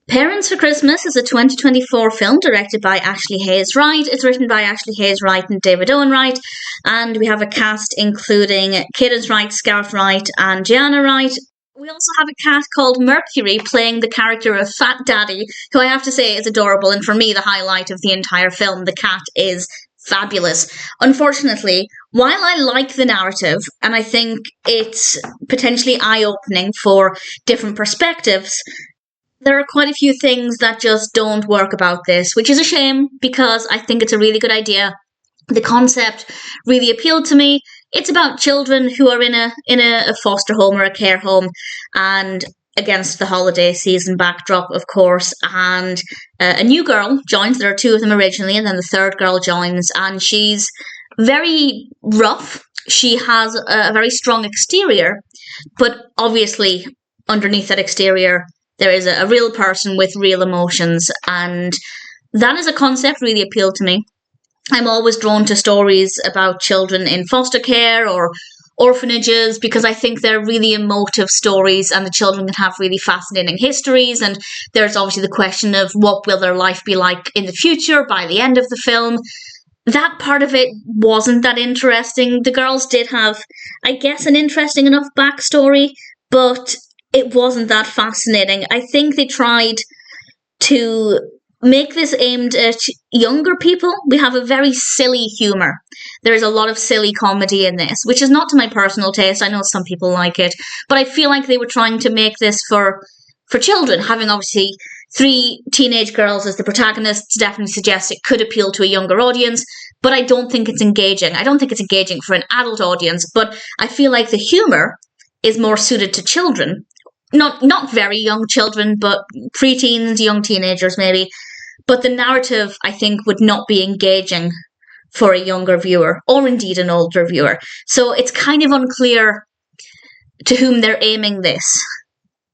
Parents for Christmas is a 2024 film directed by Ashley Hayes Wright. It's written by Ashley Hayes Wright and David Owen Wright, and we have a cast including Cadence Wright, Scout Wright, and Jaina Wright. We also have a cat called Mercury playing the character of Fat Daddy, who I have to say is adorable, and for me the highlight of the entire film. The cat is fabulous. Unfortunately, while I like the narrative, and I think it's potentially eye-opening for different perspectives, there are quite a few things that just don't work about this, which is a shame because I think it's a really good idea. The concept really appealed to me. It's about children who are in a foster home or a care home, and against the holiday season backdrop, of course, and a new girl joins. There are two of them originally, and then the third girl joins, and she's very rough. She has a very strong exterior, but obviously underneath that exterior there is a real person with real emotions, and that is a concept really appealed to me. I'm always drawn to stories about children in foster care or orphanages because I think they're really emotive stories, and the children can have really fascinating histories, and there's obviously the question of what will their life be like in the future by the end of the film. That part of it wasn't that interesting. The girls did have, I guess, an interesting enough backstory, but it wasn't that fascinating. I think they tried to make this aimed at younger people. We have a very silly humour. There's a lot of silly comedy in this, which is not to my personal taste. I know some people like it, but I feel like they were trying to make this for children. Having obviously three teenage girls as the protagonists definitely suggests it could appeal to a younger audience, but I don't think it's engaging. I don't think it's engaging for an adult audience, but I feel like the humour is more suited to children. Not very young children, but preteens, young teenagers maybe. But the narrative, I think, would not be engaging for a younger viewer, or indeed an older viewer. So it's kind of unclear to whom they're aiming this,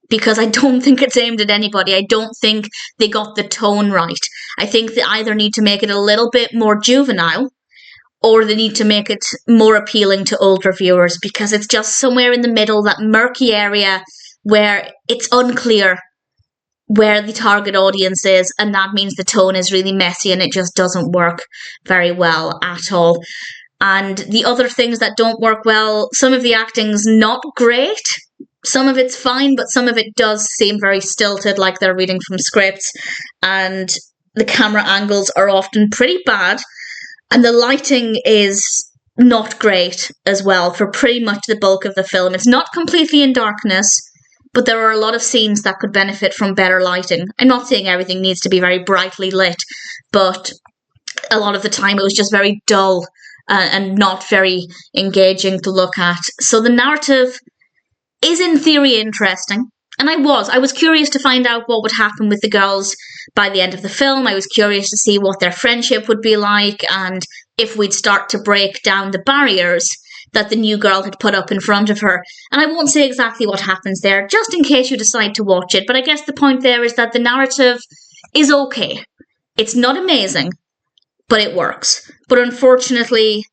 because I don't think it's aimed at anybody. I don't think they got the tone right. I think they either need to make it a little bit more juvenile, or they need to make it more appealing to older viewers, because it's just somewhere in the middle, that murky area where it's unclear where the target audience is, and that means the tone is really messy and it just doesn't work very well at all. And the other things that don't work well, some of the acting's not great. Some of it's fine, but some of it does seem very stilted, like they're reading from scripts, and the camera angles are often pretty bad, and the lighting is not great as well for pretty much the bulk of the film. It's not completely in darkness, but there are a lot of scenes that could benefit from better lighting. I'm not saying everything needs to be very brightly lit, but a lot of the time it was just very dull and not very engaging to look at. So the narrative is in theory interesting, and I was curious to find out what would happen with the girls by the end of the film. I was curious to see what their friendship would be like, and if we'd start to break down the barriers that the new girl had put up in front of her. And I won't say exactly what happens there, just in case you decide to watch it. But I guess the point there is that the narrative is okay. It's not amazing, but it works. But unfortunately,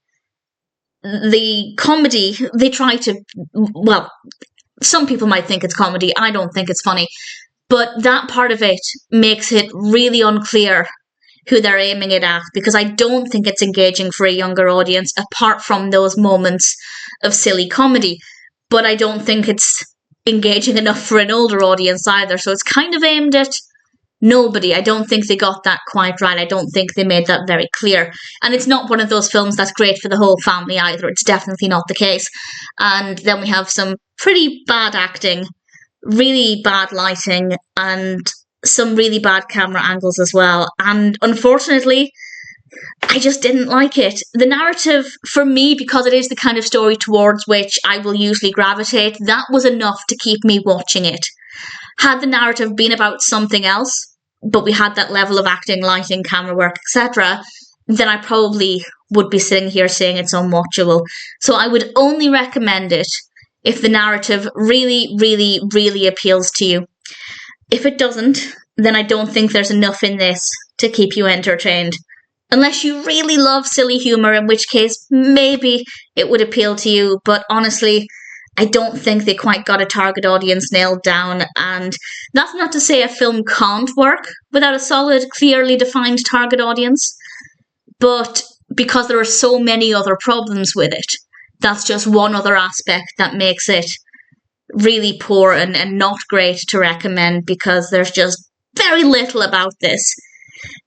the comedy, they try to, well, some people might think it's comedy. I don't think it's funny. But that part of it makes it really unclear who they're aiming it at, because I don't think it's engaging for a younger audience, apart from those moments of silly comedy. But I don't think it's engaging enough for an older audience either. So it's kind of aimed at nobody. I don't think they got that quite right. I don't think they made that very clear. And it's not one of those films that's great for the whole family either. It's definitely not the case. And then we have some pretty bad acting, really bad lighting, and some really bad camera angles as well. And unfortunately, I just didn't like it. The narrative, for me, because it is the kind of story towards which I will usually gravitate, that was enough to keep me watching it. Had the narrative been about something else, but we had that level of acting, lighting, camera work, etc., then I probably would be sitting here saying it's unwatchable. So I would only recommend it if the narrative really, really, really appeals to you. If it doesn't, then I don't think there's enough in this to keep you entertained. Unless you really love silly humour, in which case maybe it would appeal to you. But honestly, I don't think they quite got a target audience nailed down. And that's not to say a film can't work without a solid, clearly defined target audience. But because there are so many other problems with it, that's just one other aspect that makes it really poor and not great to recommend, because there's just very little about this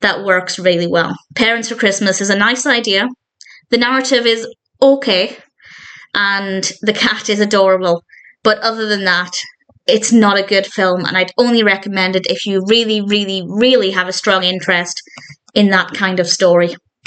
that works really well. Parents for Christmas is a nice idea. The narrative is okay, and the cat is adorable. But other than that, it's not a good film, and I'd only recommend it if you really, really, really have a strong interest in that kind of story.